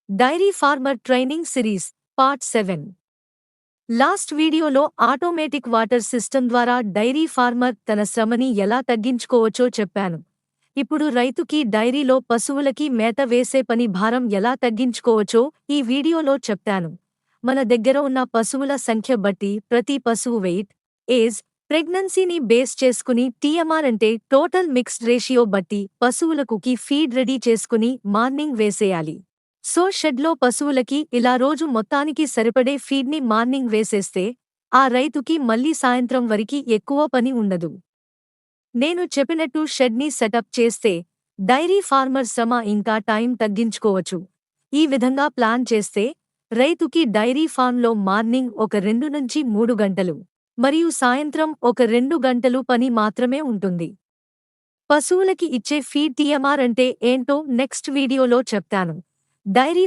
Dairy farmer training series part 7. Last వీడియోలో automatic water system ద్వారా dairy farmer తన శ్రమని ఎలా తగ్గించుకోవచ్చో చెప్పాను. ఇప్పుడు రైతుకి డైరీలో పశువులకి మేత వేసే పని భారం ఎలా తగ్గించుకోవచ్చో ఈ వీడియోలో చెప్తాను. మన దగ్గర ఉన్న పశువుల సంఖ్య బట్టి ప్రతి పశువు వెయిట్, ఏజ్, ప్రెగ్నెన్సీని బేస్ చేసుకుని టీఎంఆర్ అంటే టోటల్ మిక్స్డ్ రేషియో బట్టి పశువులకుకి ఫీడ్ రెడీ చేసుకుని మార్నింగ్ వేసేయాలి. సో షెడ్లో పశువులకి ఇలా రోజు మొత్తానికి సరిపడే ఫీడ్ని మార్నింగ్ వేసేస్తే ఆ రైతుకి మళ్ళీ సాయంత్రం వరికి ఎక్కువ పని ఉండదు. నేను చెప్పినట్టు షెడ్ని సెటప్ చేస్తే డైరీ ఫార్మర్ శ్రమ ఇంకా టైం తగ్గించుకోవచ్చు. ఈ విధంగా ప్లాన్ చేస్తే రైతుకి డైరీ ఫార్మ్లో మార్నింగ్ ఒక 2 నుంచి 3 గంటలు మరియు సాయంత్రం ఒక 2 గంటలు పని మాత్రమే ఉంటుంది. పశువులకి ఇచ్చే ఫీడ్ టీఎంఆర్ అంటే ఏంటో నెక్స్ట్ వీడియోలో చెప్తాను. డైరీ